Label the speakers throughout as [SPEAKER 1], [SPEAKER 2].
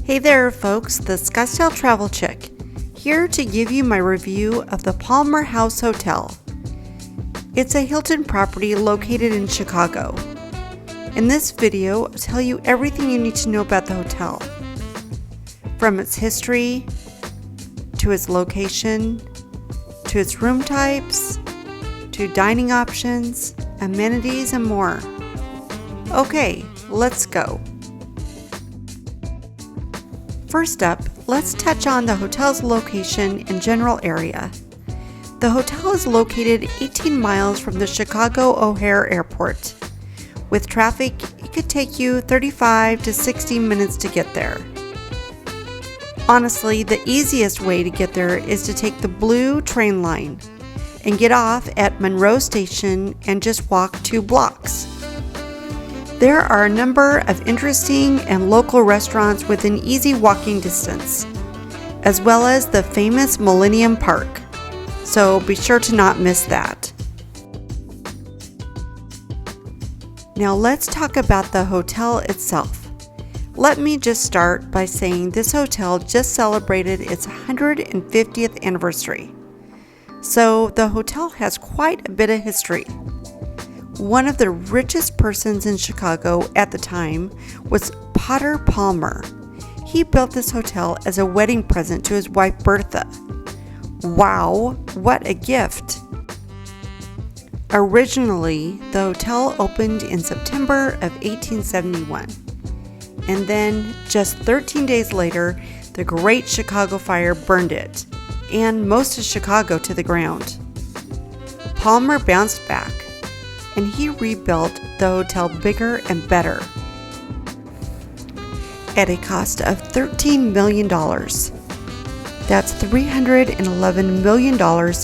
[SPEAKER 1] Hey there folks, the Scottsdale Travel Chick, here to give you my review of the Palmer House Hotel. It's a Hilton property located in Chicago. In this video, I'll tell you everything you need to know about the hotel. From its history, to its location, to its room types, to dining options, amenities, and more. Okay, let's go. First up, let's touch on the hotel's location and general area. The hotel is located 18 miles from the Chicago O'Hare Airport. With traffic, it could take you 35 to 60 minutes to get there. Honestly, the easiest way to get there is to take the blue train line and get off at Monroe Station and just walk 2 blocks. There are a number of interesting and local restaurants within easy walking distance, as well as the famous Millennium Park, so be sure to not miss that. Now let's talk about the hotel itself. Let me just start by saying this hotel just celebrated its 150th anniversary, so the hotel has quite a bit of history. One of the richest persons in Chicago at the time was Potter Palmer. He built this hotel as a wedding present to his wife Bertha. Wow, what a gift! Originally, the hotel opened in September of 1871. And then, just 13 days later, the Great Chicago Fire burned it, and most of Chicago to the ground. Palmer bounced back, and he rebuilt the hotel bigger and better at a cost of $13 million. That's $311 million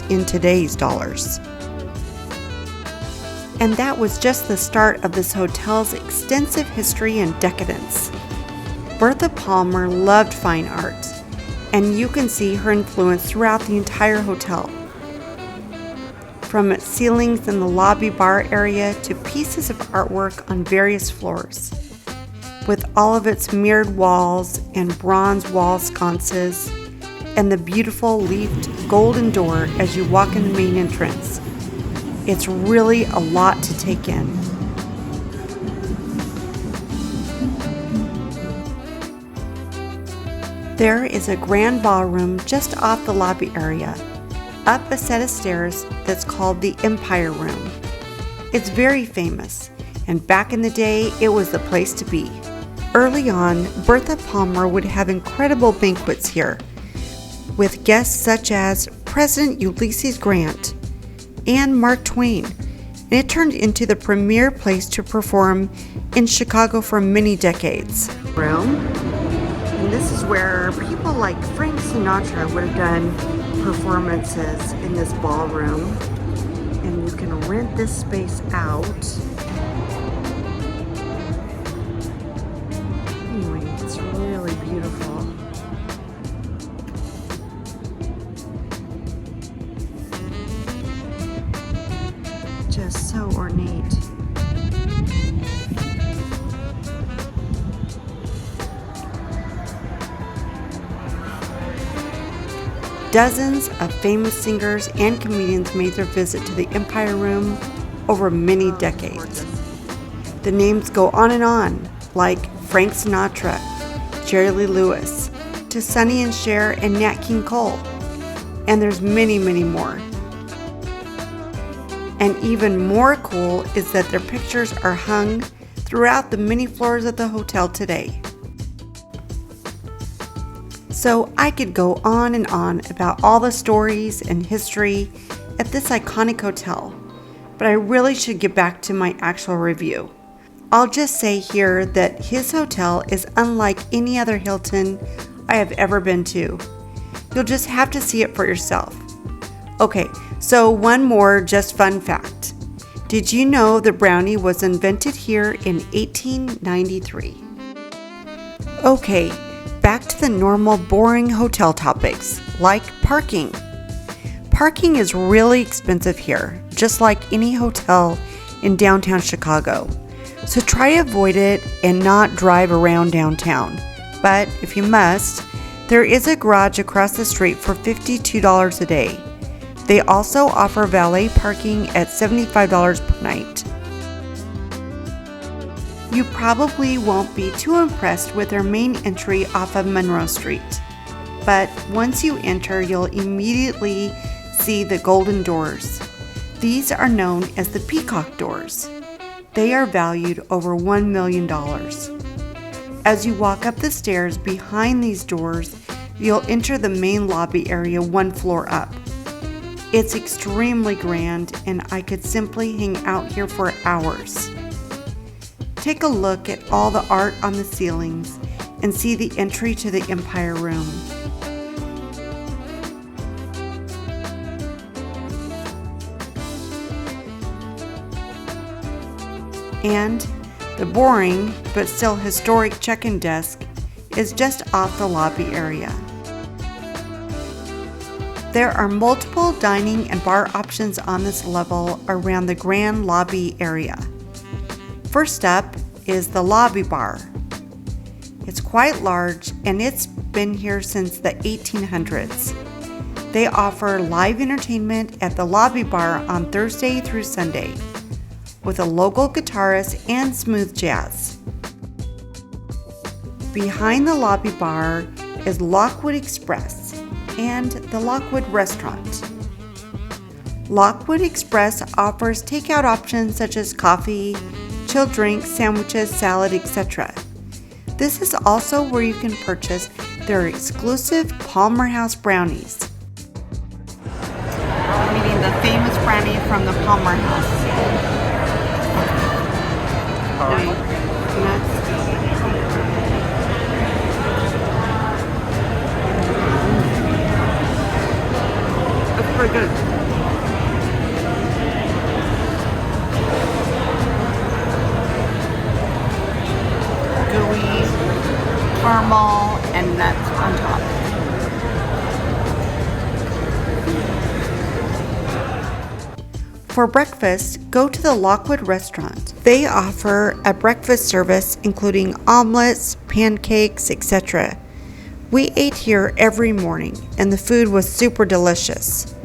[SPEAKER 1] in today's dollars. And that was just the start of this hotel's extensive history and decadence. Bertha Palmer loved fine art, and you can see her influence throughout the entire hotel. From its ceilings in the lobby bar area to pieces of artwork on various floors. With all of its mirrored walls and bronze wall sconces, and the beautiful leafed golden door as you walk in the main entrance. It's really a lot to take in. There is a grand ballroom just off the lobby area, up a set of stairs that's called the Empire Room. It's very famous, and back in the day, it was the place to be. Early on, Bertha Palmer would have incredible banquets here, with guests such as President Ulysses Grant and Mark Twain, and it turned into the premier place to perform in Chicago for many decades. And this is where people like Frank Sinatra would have done performances in this ballroom, and you can rent this space out. Anyway, it's really beautiful. Just so ornate. Dozens of famous singers and comedians made their visit to the Empire Room over many decades. The names go on, like Frank Sinatra, Jerry Lee Lewis, to Sonny and Cher and Nat King Cole. And there's many, many more. And even more cool is that their pictures are hung throughout the many floors of the hotel today. So I could go on and on about all the stories and history at this iconic hotel, but I really should get back to my actual review. I'll just say here that his hotel is unlike any other Hilton I have ever been to. You'll just have to see it for yourself. Okay, so one more just fun fact. Did you know the brownie was invented here in 1893? Okay, back to the normal boring hotel topics, like parking. Parking is really expensive here, just like any hotel in downtown Chicago. So try to avoid it and not drive around downtown. but if you must, there is a garage across the street for $52 a day. They also offer valet parking at $75 per night. You probably won't be too impressed with their main entry off of Monroe Street, but once you enter, you'll immediately see the golden doors. These are known as the Peacock Doors. They are valued over $1 million. As you walk up the stairs behind these doors, you'll enter the main lobby area one floor up. It's extremely grand, and I could simply hang out here for hours. Take a look at all the art on the ceilings and see the entry to the Empire Room. And the boring but still historic check-in desk is just off the lobby area. There are multiple dining and bar options on this level around the grand lobby area. First up is the lobby bar. It's quite large and it's been here since the 1800s. They offer live entertainment at the lobby bar on Thursday through Sunday, with a local guitarist and smooth jazz. Behind the lobby bar is LOCKWOOD Express and the LOCKWOOD Restaurant. LOCKWOOD Express offers takeout options such as coffee, chilled drinks, sandwiches, salad, etc. This is also where you can purchase their exclusive Palmer House brownies. I'm eating the famous brownie from the Palmer House. Nuts. That's pretty good. Gooey, caramel, and nuts on top. For breakfast, go to the LOCKWOOD Restaurant. They offer a breakfast service including omelets, pancakes, etc. We ate here every morning and the food was super delicious.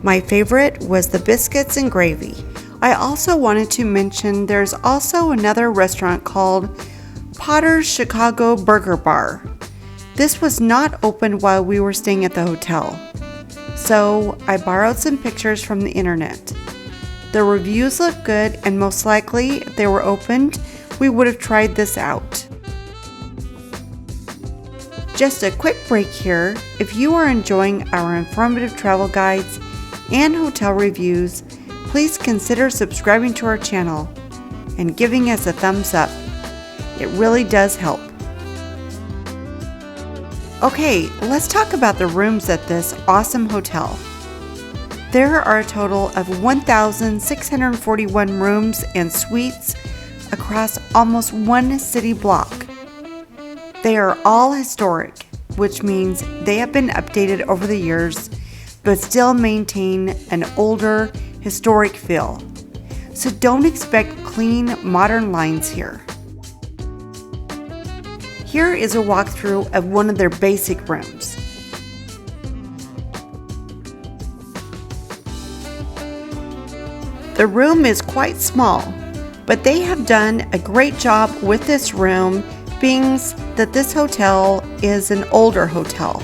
[SPEAKER 1] My favorite was the biscuits and gravy. I also wanted to mention there's also another restaurant called Potter's Chicago Burger Bar. This was not open while we were staying at the hotel, so I borrowed some pictures from the internet. The reviews look good, and most likely, if they were opened, we would have tried this out. Just a quick break here. If you are enjoying our informative travel guides and hotel reviews, please consider subscribing to our channel and giving us a thumbs up. It really does help. Okay, let's talk about the rooms at this awesome hotel. There are a total of 1,641 rooms and suites across almost one city block. They are all historic, which means they have been updated over the years, but still maintain an older, historic feel. So don't expect clean, modern lines here. Here is a walkthrough of one of their basic rooms. The room is quite small, but they have done a great job with this room, being that this hotel is an older hotel.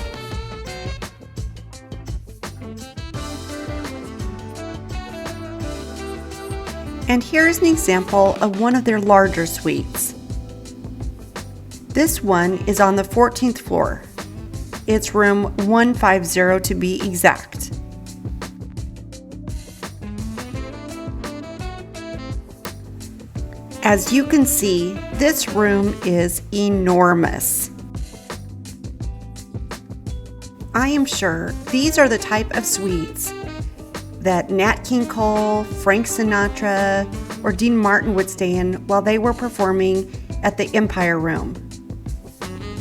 [SPEAKER 1] And here's an example of one of their larger suites. This one is on the 14th floor. It's room 150 to be exact. As you can see, this room is enormous. I am sure these are the type of suites that Nat King Cole, Frank Sinatra, or Dean Martin would stay in while they were performing at the Empire Room.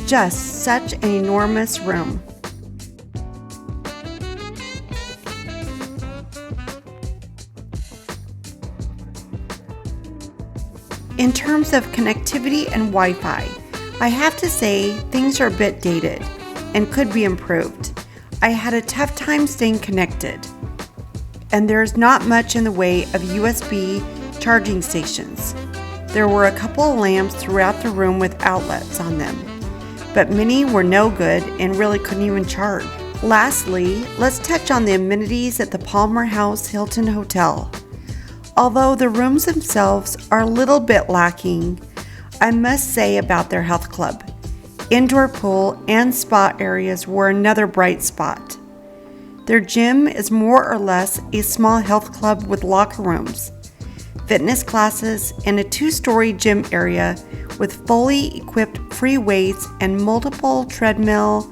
[SPEAKER 1] Just such an enormous room. In terms of connectivity and Wi-Fi, I have to say, things are a bit dated and could be improved. I had a tough time staying connected, and there's not much in the way of USB charging stations. There were a couple of lamps throughout the room with outlets on them, but many were no good and really couldn't even charge. Lastly, let's touch on the amenities at the Palmer House Hilton Hotel. Although the rooms themselves are a little bit lacking, I must say about their health club. Indoor pool and spa areas were another bright spot. Their gym is more or less a small health club with locker rooms, fitness classes, and a 2-story gym area with fully equipped free weights and multiple treadmill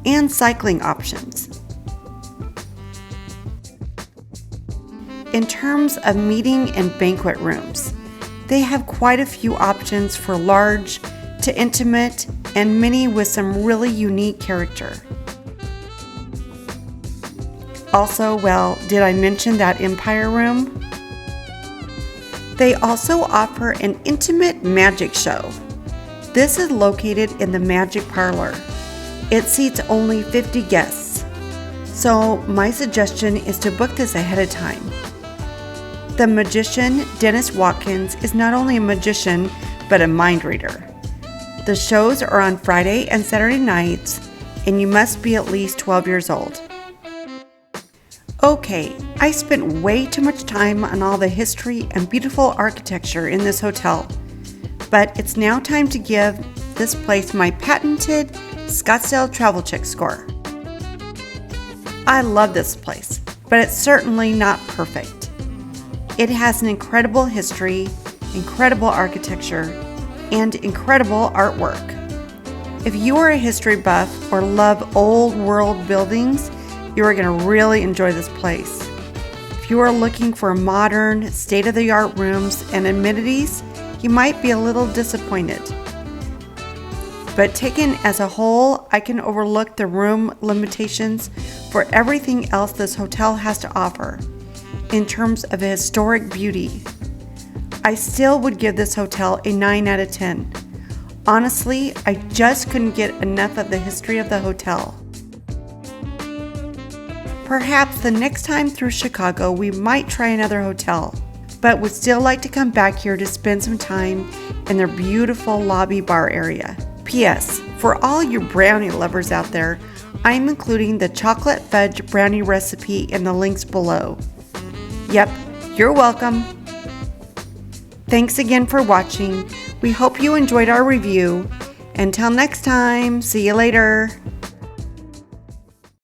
[SPEAKER 1] and cycling options. In terms of meeting and banquet rooms, they have quite a few options for large to intimate and many with some really unique character. Also, well, did I mention that Empire room? They also offer an intimate magic show. This is located in the Magic Parlor. It seats only 50 guests, so my suggestion is to book this ahead of time. The magician, Dennis Watkins, is not only a magician, but a mind reader. The shows are on Friday and Saturday nights, and you must be at least 12 years old. Okay, I spent way too much time on all the history and beautiful architecture in this hotel, but it's now time to give this place my patented Scottsdale Travel Check score. I love this place, but it's certainly not perfect. It has an incredible history, incredible architecture, and incredible artwork. If you are a history buff or love old world buildings, you are going to really enjoy this place. If you are looking for modern, state-of-the-art rooms and amenities, you might be a little disappointed. But taken as a whole, I can overlook the room limitations for everything else this hotel has to offer in terms of historic beauty. I still would give this hotel a 9 out of 10. Honestly, I just couldn't get enough of the history of the hotel. Perhaps the next time through Chicago, we might try another hotel, but would still like to come back here to spend some time in their beautiful lobby bar area. P.S. For all you brownie lovers out there, I'm including the chocolate fudge brownie recipe in the links below. Yep, you're welcome. Thanks again for watching. We hope you enjoyed our review. Until next time, see you later.